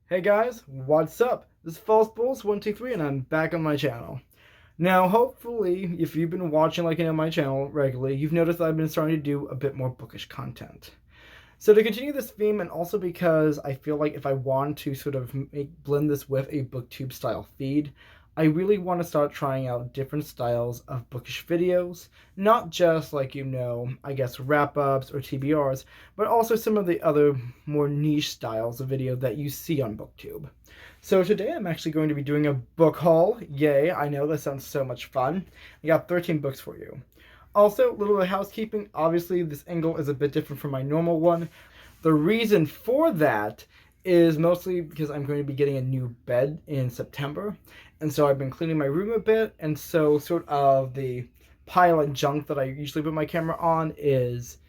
Hey guys, what's up? This is False Bulls 123 and I'm back on my channel. Now, hopefully, if you've been watching my channel regularly, you've noticed that I've been starting to do a bit more bookish content. So to continue this theme, and also because I feel like if I want to sort of blend this with a booktube style feed, I really want to start trying out different styles of bookish videos, not just I guess wrap-ups or TBRs, but also some of the other more niche styles of video that you see on booktube. So today I'm actually going to be doing a book haul. Yay, I know that sounds so much fun. I got 13 books for you. Also, a little bit of housekeeping. Obviously, this angle is a bit different from my normal one. The reason for that is mostly because I'm going to be getting a new bed in September. And so I've been cleaning my room a bit. And so sort of the pile of junk that I usually put my camera on is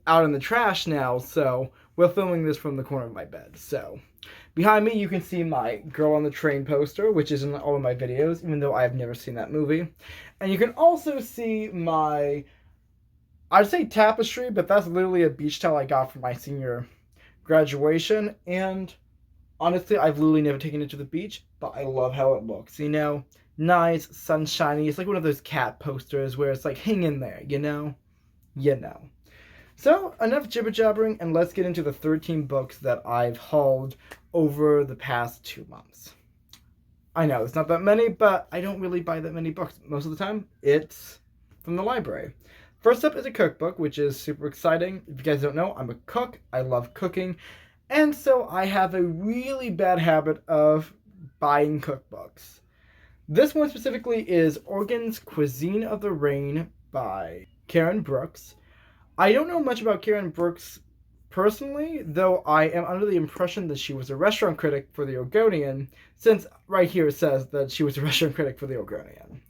out in the trash now. So we're filming this from the corner of my bed. So behind me, you can see my Girl on the Train poster, which is in all of my videos, even though I've never seen that movie. And you can also see my, I'd say tapestry, but that's literally a beach towel I got for my senior graduation. And honestly, I've literally never taken it to the beach, but I love how it looks. Nice, sunshiny. It's like one of those cat posters where it's like, hang in there, you know? You know. So, enough jibber jabbering, and let's get into the 13 books that I've hauled over the past 2 months. I know, it's not that many, but I don't really buy that many books. Most of the time, it's from the library. First up is a cookbook, which is super exciting. If you guys don't know, I'm a cook. I love cooking. And so I have a really bad habit of buying cookbooks. This one specifically is Oregon's Cuisine of the Rain by Karen Brooks. I don't know much about Karen Brooks personally, though I am under the impression that she was a restaurant critic for the Oregonian, since right here it says that she was a restaurant critic for the Oregonian.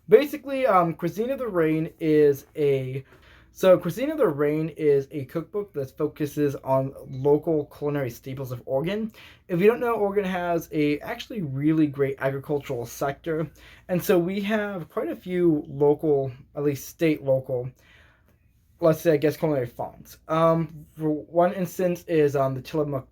Basically, Cuisine of the Rain is a cookbook that focuses on local culinary staples of Oregon. If you don't know, Oregon has a actually really great agricultural sector, and so we have quite a few local, at least state local, let's say, I guess, culinary fonts. For one instance is the Tillamook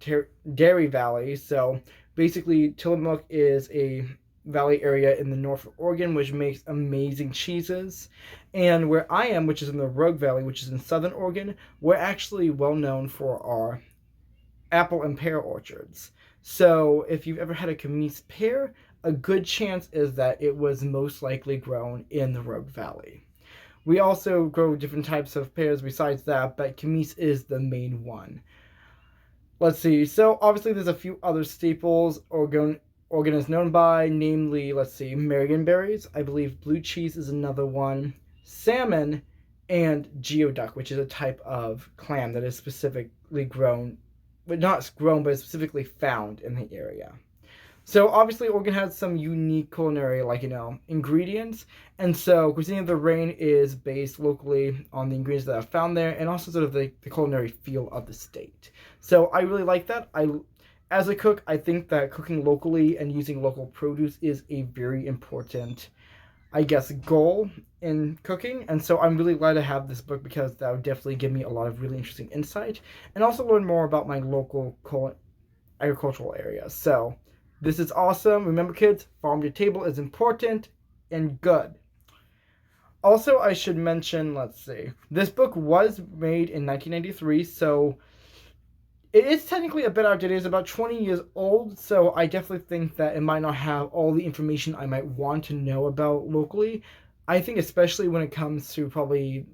Dairy Valley. So basically, Tillamook is a valley area in the north of Oregon, which makes amazing cheeses. And where I am, which is in the Rogue Valley, which is in southern Oregon, we're actually well known for our apple and pear orchards. So if you've ever had a Camise pear, a good chance is that it was most likely grown in the Rogue Valley. We also grow different types of pears besides that, but Camise is the main one. Let's see. So obviously there's a few other staples Oregon is known by, namely, let's see, Marionberries. I believe blue cheese is another one. Salmon and geoduck, which is a type of clam that is specifically grown, but not grown, but specifically found in the area. So obviously Oregon has some unique culinary, ingredients. And so Cuisine of the Rain is based locally on the ingredients that are found there, and also sort of the culinary feel of the state. So I really like that. As a cook, I think that cooking locally and using local produce is a very important, I guess, goal in cooking. And so I'm really glad to have this book, because that would definitely give me a lot of really interesting insight, and also learn more about my local agricultural area. So this is awesome. Remember, kids, farm to table is important and good. Also, I should mention, let's see, this book was made in 1993, so it is technically a bit outdated. It's about 20 years old, so I definitely think that it might not have all the information I might want to know about locally. I think especially when it comes to probably,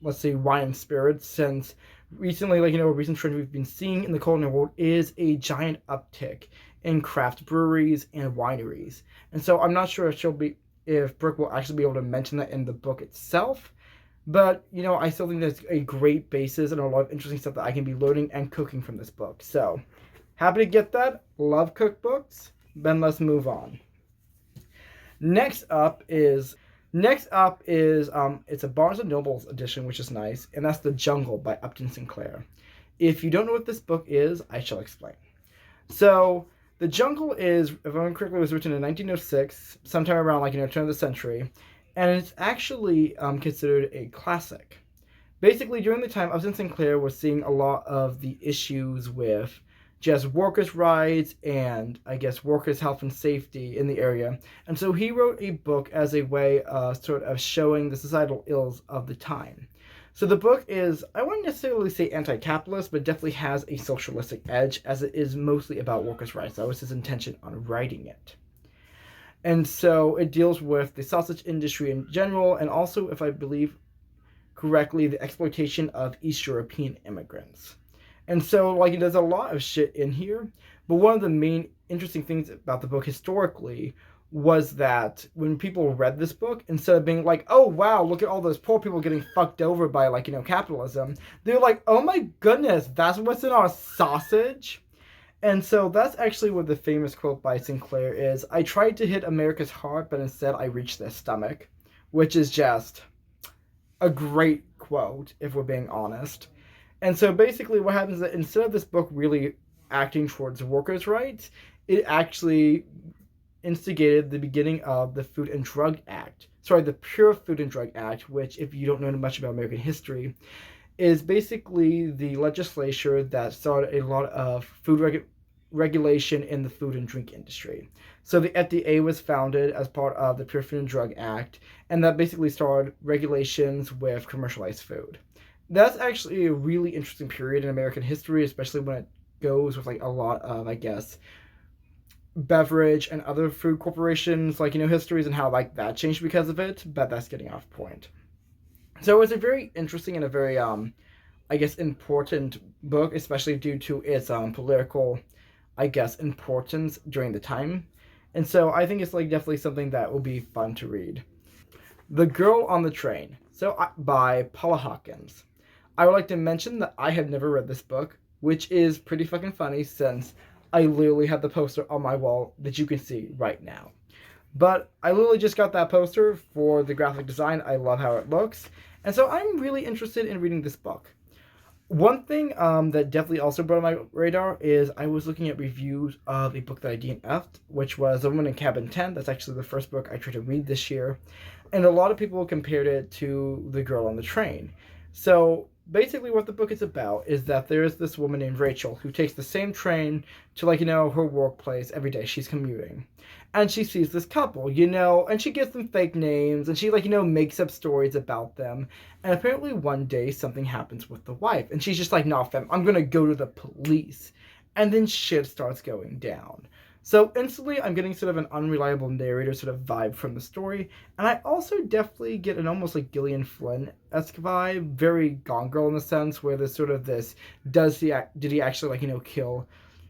let's say, wine and spirits, since recently, a recent trend we've been seeing in the culinary world is a giant uptick in craft breweries and wineries. And so I'm not sure if Brooke will actually be able to mention that in the book itself. But, I still think there's a great basis and a lot of interesting stuff that I can be learning and cooking from this book. So, happy to get that. Love cookbooks. Then let's move on. Next up is it's a Barnes & Noble's edition, which is nice, and that's The Jungle by Upton Sinclair. If you don't know what this book is, I shall explain. So, The Jungle is, if I remember correctly, was written in 1906, sometime around, turn of the century, and it's actually considered a classic. Basically, during the time, Upton Sinclair was seeing a lot of the issues with just workers' rights and I guess workers' health and safety in the area. And so he wrote a book as a way of sort of showing the societal ills of the time. So the book is, I wouldn't necessarily say anti-capitalist, but definitely has a socialistic edge as it is mostly about workers' rights. That was his intention on writing it. And so it deals with the sausage industry in general, and also, if I believe correctly, the exploitation of East European immigrants. And so, like, there's a lot of shit in here, but one of the main interesting things about the book historically was that when people read this book, instead of being like, oh wow, look at all those poor people getting fucked over by, like, capitalism, they're like, oh my goodness, that's what's in our sausage? And so that's actually what the famous quote by Sinclair is: I tried to hit America's heart, but instead I reached their stomach, which is just a great quote, if we're being honest. And so basically, what happens is that instead of this book really acting towards workers' rights, it actually instigated the beginning of the Food and Drug Act. Sorry, the Pure Food and Drug Act, which, if you don't know much about American history, is basically the legislature that started a lot of regulation in the food and drink industry. So the FDA was founded as part of the Pure Food and Drug Act, and that basically started regulations with commercialized food. That's actually a really interesting period in American history, especially when it goes with like a lot of, I guess, beverage and other food corporations, like, histories and how like that changed because of it, but that's getting off point. So it's a very interesting and a very I guess important book, especially due to its political, I guess, importance during the time. And so I think it's like definitely something that will be fun to read. The Girl on the Train, by Paula Hawkins. I would like to mention that I have never read this book, which is pretty fucking funny since I literally have the poster on my wall that you can see right now. But I literally just got that poster for the graphic design. I love how it looks. And so I'm really interested in reading this book. One thing that definitely also brought on my radar is I was looking at reviews of a book that I DNF'd, which was A Woman in Cabin 10. That's actually the first book I tried to read this year. And a lot of people compared it to The Girl on the Train. So basically what the book is about is that there is this woman named Rachel who takes the same train to, like, her workplace every day. She's commuting. And she sees this couple, and she gives them fake names, and she, like, makes up stories about them. And apparently one day something happens with the wife, and she's just like, nah, fam, I'm gonna go to the police. And then shit starts going down. So instantly I'm getting sort of an unreliable narrator sort of vibe from the story. And I also definitely get an almost like Gillian Flynn-esque vibe, very Gone Girl in the sense where there's sort of this, did he actually, like, kill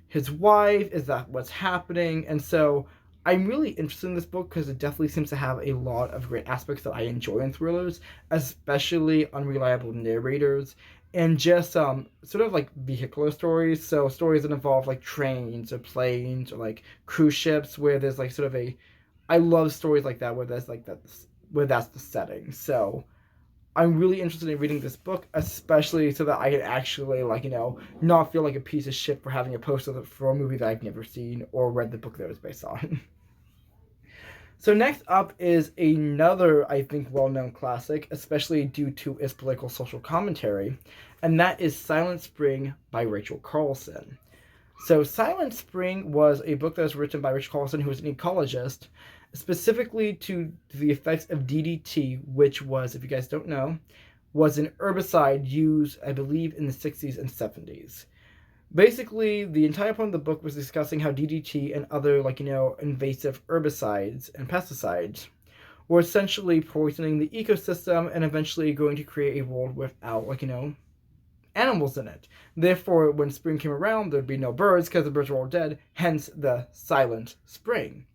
his wife? Is that what's happening? And so I'm really interested in this book because it definitely seems to have a lot of great aspects that I enjoy in thrillers, especially unreliable narrators and just sort of like vehicular stories. So stories that involve like trains or planes or like cruise ships where there's like sort of I love stories like that where there's like that where that's the setting. So I'm really interested in reading this book, especially so that I can actually, like, not feel like a piece of shit for having a poster for a movie that I've never seen or read the book that it was based on. So next up is another, I think, well-known classic, especially due to its political social commentary, and that is Silent Spring by Rachel Carlson. So Silent Spring was a book that was written by Rachel Carlson, who was an ecologist, specifically to the effects of DDT, which was, if you guys don't know, was an herbicide used, I believe, in the 60s and 70s. Basically, the entire point of the book was discussing how DDT and other, like, invasive herbicides and pesticides were essentially poisoning the ecosystem and eventually going to create a world without, like, animals in it. Therefore, when spring came around, there'd be no birds because the birds were all dead, hence the Silent Spring.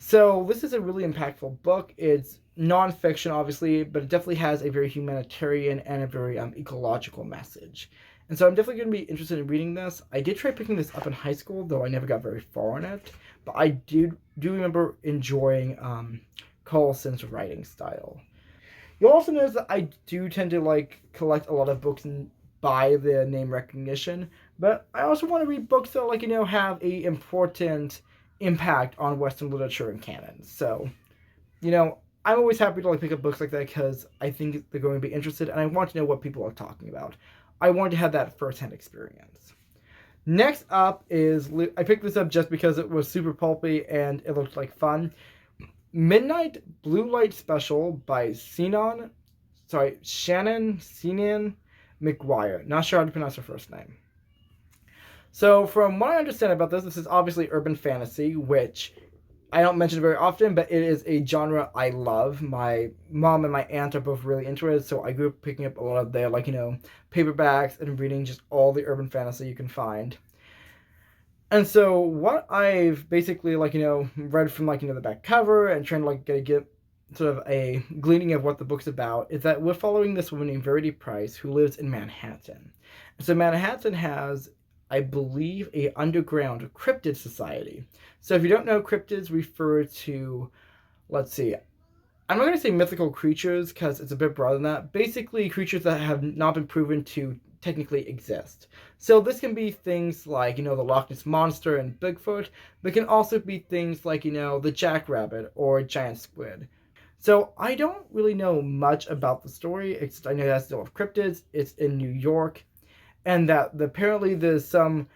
So this is a really impactful book. It's non-fiction, obviously, but it definitely has a very humanitarian and a very ecological message. And so I'm definitely going to be interested in reading this. I did try picking this up in high school, though I never got very far in it. But I do remember enjoying Carlson's writing style. You'll also notice that I do tend to like collect a lot of books by the name recognition, but I also want to read books that, like, have a important impact on Western literature and canon. So, I'm always happy to like pick up books like that because I think they're going to be interested and I want to know what people are talking about. I want to have that first-hand experience. Next up is, I picked this up just because it was super pulpy and it looked like fun. Midnight Blue Light Special by Shannon McGuire. Not sure how to pronounce her first name. So, from what I understand about this, this is obviously urban fantasy, which I don't mention very often, but it is a genre I love. My mom and my aunt are both really into it, so I grew up picking up a lot of their, paperbacks and reading just all the urban fantasy you can find. And so what I've basically, read from, the back cover and trying to, get sort of a gleaning of what the book's about is that we're following this woman named Verity Price who lives in Manhattan. And so Manhattan has, I believe, a underground cryptid society. So if you don't know, cryptids refer to, let's see, I'm not going to say mythical creatures because it's a bit broader than that. Basically, creatures that have not been proven to technically exist. So this can be things like, the Loch Ness Monster and Bigfoot, but it can also be things like, the Jackrabbit or Giant Squid. So I don't really know much about the story, except I know that's still of cryptids. It's in New York, and that apparently there's some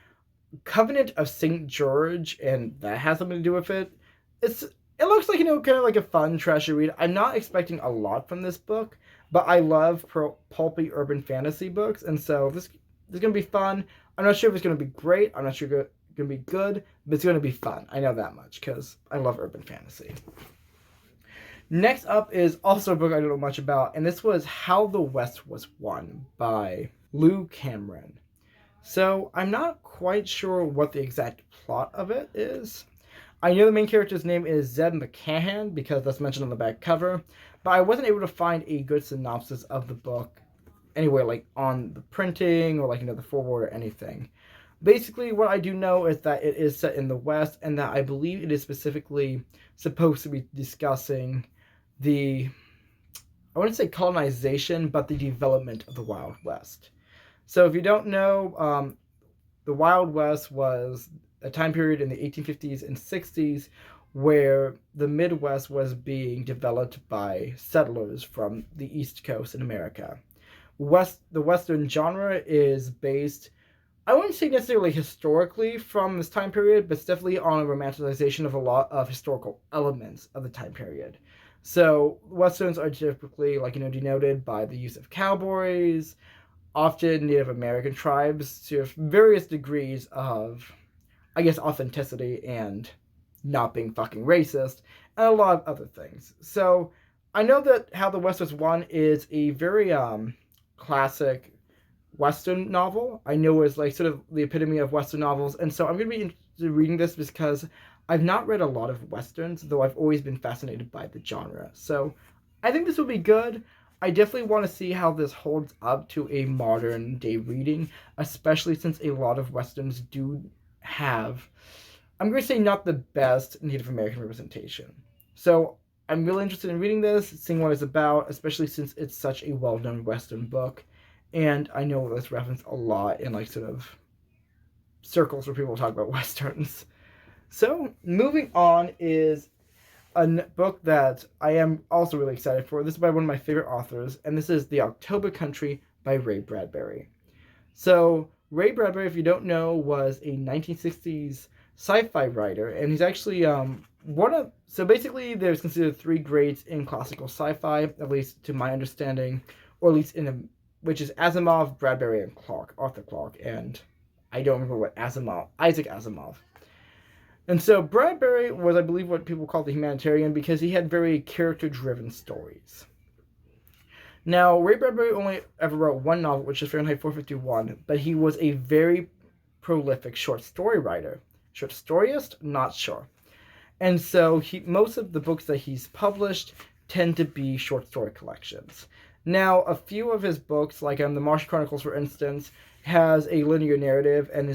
Covenant of St. George, and that has something to do with it. It looks like, kind of like a fun, trashy read. I'm not expecting a lot from this book, but I love pulpy urban fantasy books, and so this is going to be fun. I'm not sure if it's going to be great. I'm not sure it's going to be good, but it's going to be fun. I know that much because I love urban fantasy. Next up is also a book I don't know much about, and this was How the West Was Won by Lou Cameron. So I'm not quite sure what the exact plot of it is. I know the main character's name is Zeb McCahan because that's mentioned on the back cover, but I wasn't able to find a good synopsis of the book anywhere, on the printing or, the foreword or anything. Basically, what I do know is that it is set in the West, and that I believe it is specifically supposed to be discussing I wouldn't say colonization, but the development of the Wild West. So if you don't know, the Wild West was a time period in the 1850s and 60s where the Midwest was being developed by settlers from the East Coast in America. The Western genre is based, I wouldn't say necessarily historically from this time period, but it's definitely on a romanticization of a lot of historical elements of the time period. So Westerns are typically, denoted by the use of cowboys, often Native American tribes, to various degrees of, I guess, authenticity and not being fucking racist, and a lot of other things. So I know that How the West Was Won is a very classic Western novel. I know it's sort of the epitome of Western novels, and so I'm going to be interested in reading this because I've not read a lot of Westerns, though I've always been fascinated by the genre. So I think this will be good. I definitely want to see how this holds up to a modern day reading, especially since a lot of Westerns do have, I'm going to say, not the best Native American representation. So I'm really interested in reading this, seeing what it's about, especially since it's such a well-known Western book. And I know this referenced a lot in sort of circles where people talk about Westerns. So moving on is a book that I am also really excited for. This is by one of my favorite authors, and this is The October Country by Ray Bradbury. So Ray Bradbury, if you don't know, was a 1960s sci-fi writer, and he's actually so basically there's considered three grades in classical sci-fi, at least to my understanding, or at least which is Asimov, Bradbury, and Arthur Clarke, and I don't remember what Isaac Asimov. And so Bradbury was, I believe, what people call the humanitarian because he had very character-driven stories. Now, Ray Bradbury only ever wrote one novel, which is Fahrenheit 451, but he was a very prolific short story writer. Short storyist? Not sure. And so most of the books that he's published tend to be short story collections. Now, a few of his books, like The Martian Chronicles, for instance, has a linear narrative and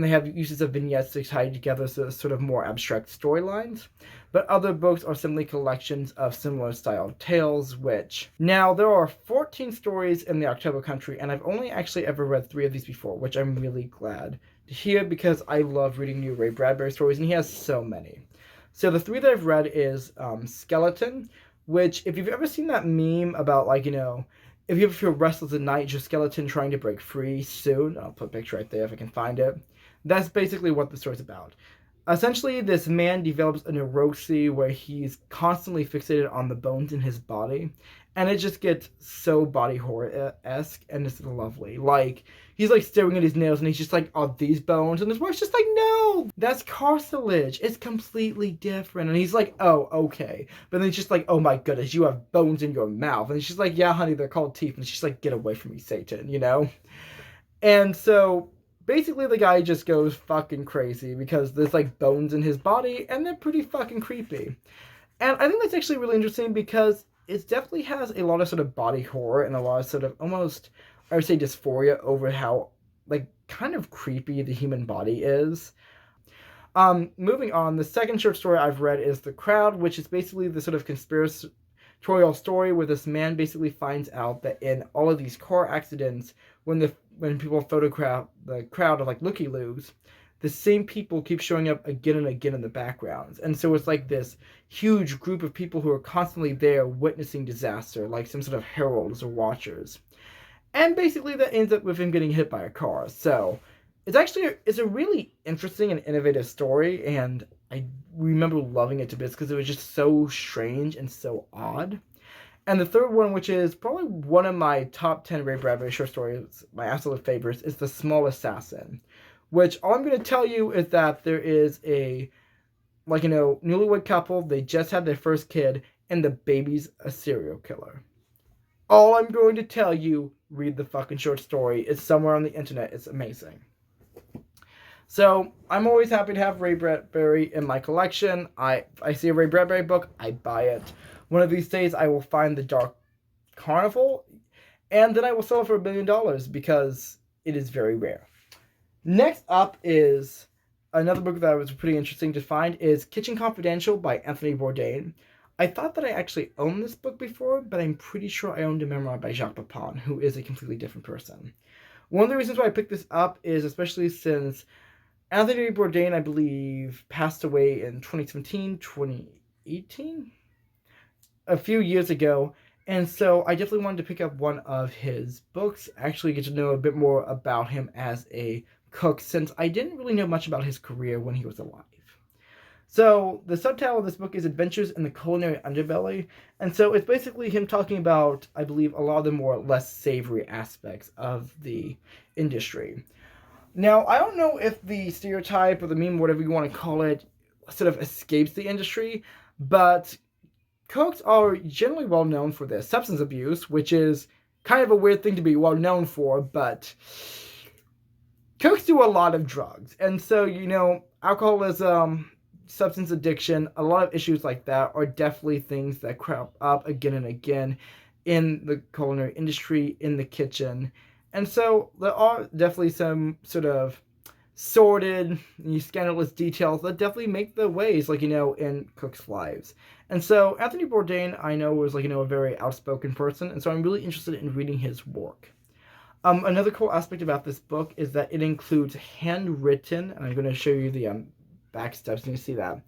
they have uses of vignettes to tie together sort of more abstract storylines. But other books are simply collections of similar styled tales, Now, there are 14 stories in The October Country, and I've only actually ever read 3 of these before, which I'm really glad to hear because I love reading new Ray Bradbury stories, and he has so many. So the 3 that I've read is Skeleton, which, if you've ever seen that meme about, If you ever feel restless at night, your skeleton trying to break free soon. I'll put a picture right there if I can find it. That's basically what the story's about. Essentially, this man develops a neurosis where he's constantly fixated on the bones in his body, and it just gets so body horror-esque, and it's lovely. Like, he's like staring at his nails, and he's just like, "Oh, these bones," and his wife's just like, "No, that's cartilage. It's completely different." And he's like, "Oh, okay," but then he's just like, "Oh my goodness, you have bones in your mouth," and she's like, "Yeah, honey, they're called teeth," and she's like, "Get away from me, Satan," you know? And so basically the guy just goes fucking crazy because there's like bones in his body and they're pretty fucking creepy. And I think that's actually really interesting because it definitely has a lot of sort of body horror and a lot of sort of almost, I would say, dysphoria over how like kind of creepy the human body is. Moving on, the second short story I've read is The Crowd, which is basically the sort of conspiratorial story where this man basically finds out that in all of these car accidents, when people photograph the crowd of like looky-loos, the same people keep showing up again and again in the backgrounds. And so it's like this huge group of people who are constantly there witnessing disaster, like some sort of heralds or watchers. And basically that ends up with him getting hit by a car. So it's a really interesting and innovative story, and I remember loving it to bits because it was just so strange and so odd. And the third one, which is probably one of my top 10 Ray Bradbury short stories, my absolute favorites, is The Small Assassin. Which all I'm going to tell you is that there is a, like, newlywed couple, they just had their first kid, and the baby's a serial killer. All I'm going to tell you, read the fucking short story. It's somewhere on the internet. It's amazing. So, I'm always happy to have Ray Bradbury in my collection. I see a Ray Bradbury book, I buy it. One of these days, I will find The Dark Carnival, and then I will sell it for $1 billion because it is very rare. Next up is another book that was pretty interesting to find is Kitchen Confidential by Anthony Bourdain. I thought that I actually owned this book before, but I'm pretty sure I owned a memoir by Jacques Pepin, who is a completely different person. One of the reasons why I picked this up is especially since Anthony Bourdain, I believe, passed away in 2017, 2018? A few years ago, and so I definitely wanted to pick up one of his books, actually get to know a bit more about him as a cook, since I didn't really know much about his career when he was alive. So the subtitle of this book is Adventures in the Culinary Underbelly, and so it's basically him talking about, I believe, a lot of the more less savory aspects of the industry. Now, I don't know if the stereotype or the meme, whatever you want to call it, sort of escapes the industry, but cooks are generally well known for their substance abuse, which is kind of a weird thing to be well known for, but cooks do a lot of drugs. And so, alcoholism, substance addiction, a lot of issues like that are definitely things that crop up again and again in the culinary industry, in the kitchen. And so there are definitely some sort of sordid, scandalous details that definitely make the waves, in cooks' lives. And so Anthony Bourdain, I know, was, a very outspoken person, and so I'm really interested in reading his work. Another cool aspect about this book is that it includes handwritten, and I'm going to show you the back steps, and you see that.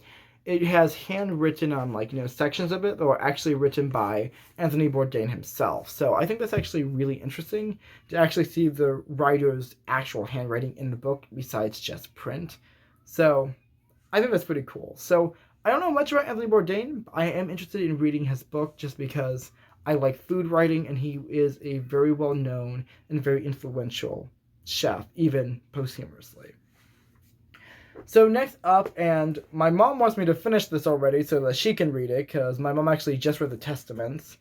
It has handwritten sections of it that were actually written by Anthony Bourdain himself. So I think that's actually really interesting to actually see the writer's actual handwriting in the book besides just print. So I think that's pretty cool. So I don't know much about Anthony Bourdain, but I am interested in reading his book just because I like food writing, and he is a very well-known and very influential chef, even posthumously. So next up, and my mom wants me to finish this already so that she can read it, because my mom actually just read the Testaments,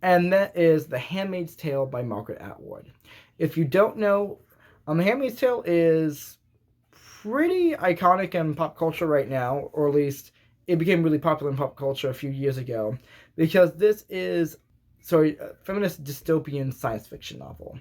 and that is The Handmaid's Tale by Margaret Atwood. If you don't know, The Handmaid's Tale is pretty iconic in pop culture right now, or at least it became really popular in pop culture a few years ago, because this is a feminist dystopian science fiction novel.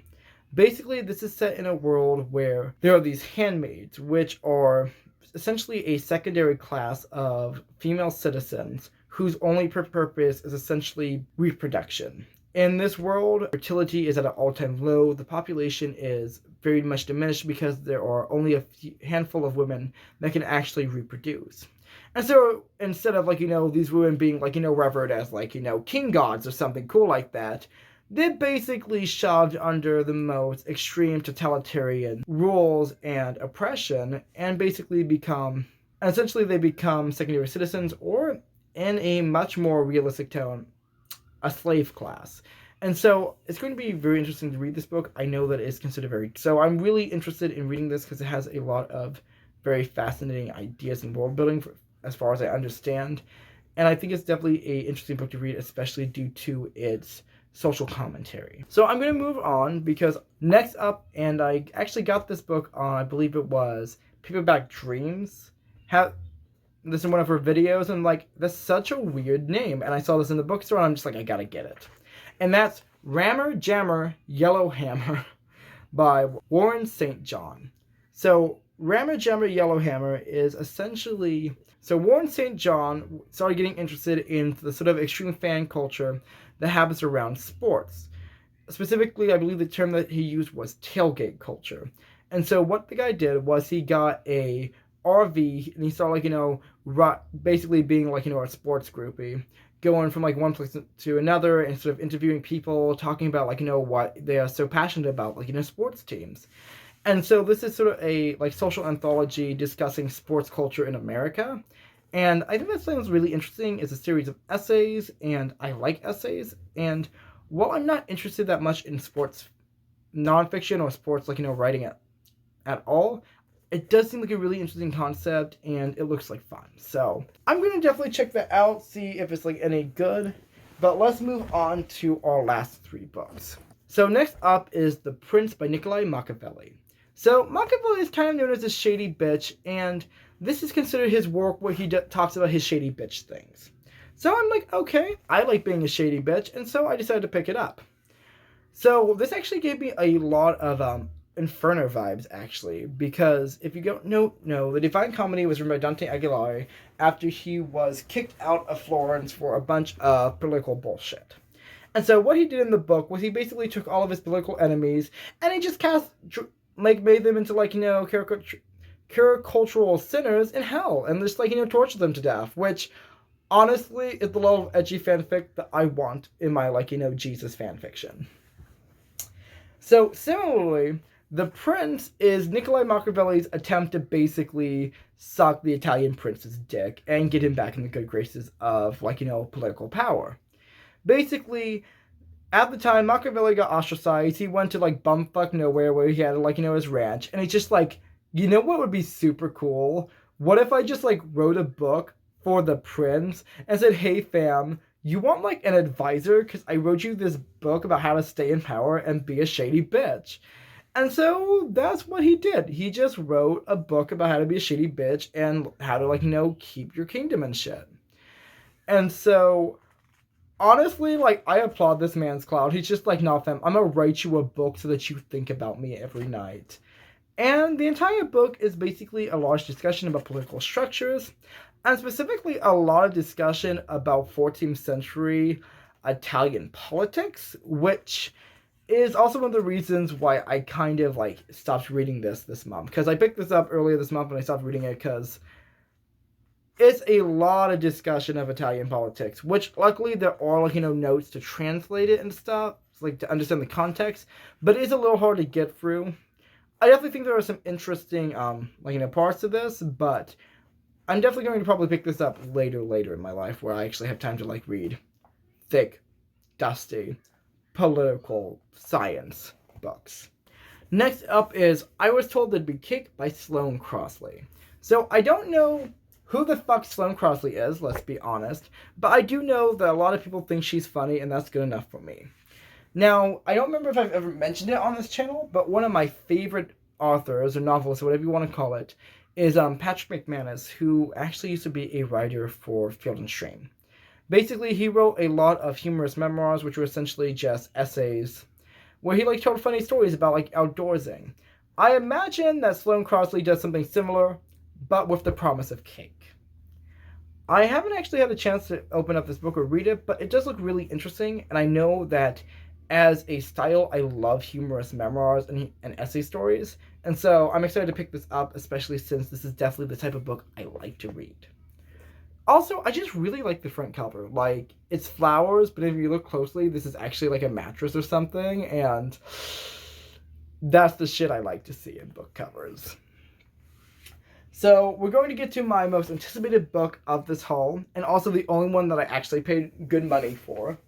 Basically, this is set in a world where there are these handmaids, which are essentially a secondary class of female citizens whose only purpose is essentially reproduction. In this world, fertility is at an all-time low. The population is very much diminished because there are only a handful of women that can actually reproduce. And so instead of these women being revered as king gods or something cool like that, they're basically shoved under the most extreme totalitarian rules and oppression, and basically become, essentially they become secondary citizens, or in a much more realistic tone, a slave class. And so it's going to be very interesting to read this book. I know that it's considered very, so I'm really interested in reading this because it has a lot of very fascinating ideas and world building as far as I understand. And I think it's definitely a interesting book to read, especially due to its social commentary. So I'm going to move on because next up, and I actually got this book on, I believe it was Paperback Dreams. This in one of her videos, and like, that's such a weird name. And I saw this in the bookstore, and I'm just like, I gotta get it. And that's Rammer Jammer Yellowhammer by Warren St. John. So Rammer Jammer Yellowhammer is essentially, so Warren St. John started getting interested in the sort of extreme fan culture that happens around sports. Specifically, I believe the term that he used was tailgate culture. And so what the guy did was he got a RV, and he started, like, basically being like, a sports groupie, going from like one place to another and sort of interviewing people, talking about like, what they are so passionate about, like, sports teams. And so this is sort of a like social anthology discussing sports culture in America. And I think that sounds really interesting. It's a series of essays, and I like essays. And while I'm not interested that much in sports nonfiction or sports, like, writing at all, it does seem like a really interesting concept, and it looks like fun. So I'm going to definitely check that out, see if it's like any good. But let's move on to our last three books. So next up is The Prince by Niccolo Machiavelli. So Machiavelli is kind of known as a shady bitch, and this is considered his work where he talks about his shady bitch things. So I'm like, okay, I like being a shady bitch, and so I decided to pick it up. So this actually gave me a lot of Inferno vibes, actually, because if you don't know, the Divine Comedy was written by Dante Alighieri after he was kicked out of Florence for a bunch of political bullshit. And so what he did in the book was he basically took all of his political enemies and he just made them into, like, caricatural sinners in hell, and just, like, tortured them to death, which honestly is the level of edgy fanfic that I want in my, like, Jesus fanfiction. So similarly, The Prince is Niccolo Machiavelli's attempt to basically suck the Italian prince's dick and get him back in the good graces of, like, political power. Basically, at the time, Machiavelli got ostracized. He went to, like, bumfuck nowhere where he had, like, his ranch. And he's just like, you know what would be super cool? What if I just, like, wrote a book for the prince and said, hey, fam, you want, like, an advisor? Because I wrote you this book about how to stay in power and be a shady bitch. And so that's what he did. He just wrote a book about how to be a shitty bitch and how to, like, keep your kingdom and shit. And so, honestly, like, I applaud this man's clout. He's just like, nah, fam, I'm gonna write you a book so that you think about me every night. And the entire book is basically a large discussion about political structures, and specifically a lot of discussion about 14th century Italian politics, which is also one of the reasons why I kind of, like, stopped reading this month. Because I picked this up earlier this month and I stopped reading it because it's a lot of discussion of Italian politics, which luckily there are, like, notes to translate it and stuff, like, to understand the context, but it is a little hard to get through. I definitely think there are some interesting, parts to this, but I'm definitely going to probably pick this up later in my life where I actually have time to, like, read thick, dusty, political science books. Next up is I Was Told There'd Be Cake by Sloane Crosley. So I don't know who the fuck Sloane Crosley is, let's be honest, but I do know that a lot of people think she's funny, and that's good enough for me. Now, I don't remember if I've ever mentioned it on this channel, but one of my favorite authors, or novelists, or whatever you want to call it, is Patrick McManus, who actually used to be a writer for Field and Stream. Basically, he wrote a lot of humorous memoirs, which were essentially just essays, where he, like, told funny stories about, like, outdoorsing. I imagine that Sloane Crosley does something similar, but with the promise of cake. I haven't actually had a chance to open up this book or read it, but it does look really interesting, and I know that as a style, I love humorous memoirs and essay stories, and so I'm excited to pick this up, especially since this is definitely the type of book I like to read. Also, I just really like the front cover. Like, it's flowers, but if you look closely, this is actually like a mattress or something, and that's the shit I like to see in book covers. So, we're going to get to my most anticipated book of this haul, and also the only one that I actually paid good money for,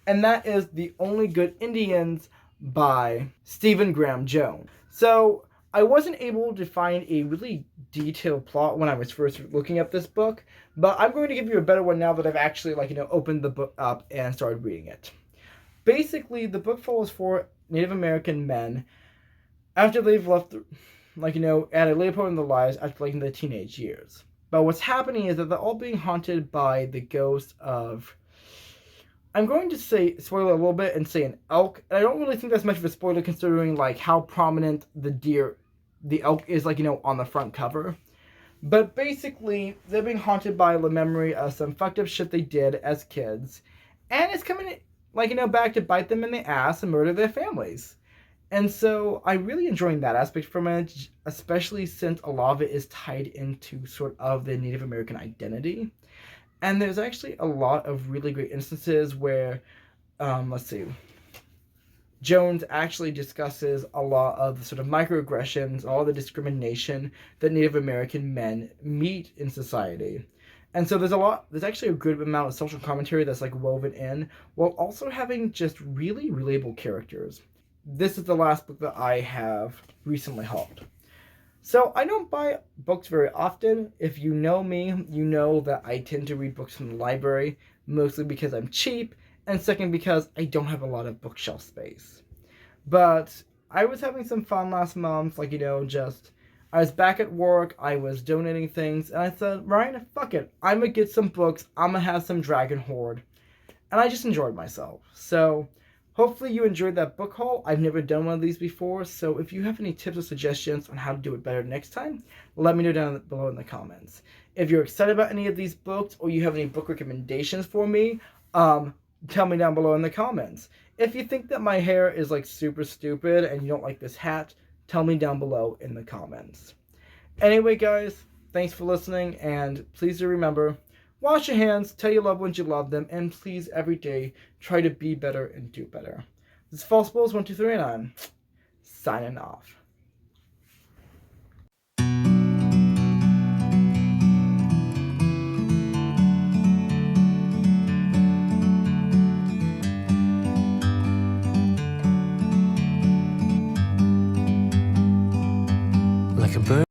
and that is The Only Good Indians by Stephen Graham Jones. So, I wasn't able to find a really detailed plot when I was first looking at this book, but I'm going to give you a better one now that I've actually, opened the book up and started reading it. Basically, the book follows four Native American men after they've left, at a later point in their lives after, their teenage years. But what's happening is that they're all being haunted by the ghost of, I'm going to say spoiler a little bit and say an elk. And I don't really think that's much of a spoiler considering how prominent the elk is on the front cover. But basically, they're being haunted by the memory of some fucked up shit they did as kids, and it's coming back to bite them in the ass and murder their families. And so I really enjoying that aspect from it, especially since a lot of it is tied into sort of the Native American identity. And there's actually a lot of really great instances where, let's see, Jones actually discusses a lot of the sort of microaggressions, all the discrimination that Native American men meet in society. And so there's actually a good amount of social commentary that's woven in, while also having just really relatable characters. This is the last book that I have recently hauled. So I don't buy books very often. If you know me, you know that I tend to read books from the library, mostly because I'm cheap, and second because I don't have a lot of bookshelf space. But I was having some fun last month, I was back at work, I was donating things, and I said, Ryan, fuck it, I'm gonna get some books, I'm gonna have some Dragon Horde. And I just enjoyed myself. So, hopefully you enjoyed that book haul. I've never done one of these before, so if you have any tips or suggestions on how to do it better next time, let me know down below in the comments. If you're excited about any of these books, or you have any book recommendations for me, tell me down below in the comments. If you think that my hair is super stupid and you don't like this hat, tell me down below in the comments. Anyway, guys, thanks for listening, and please do remember, wash your hands, tell your loved ones you love them, and please every day try to be better and do better. This is False Bulls 1, 2, 3, and I'm signing off.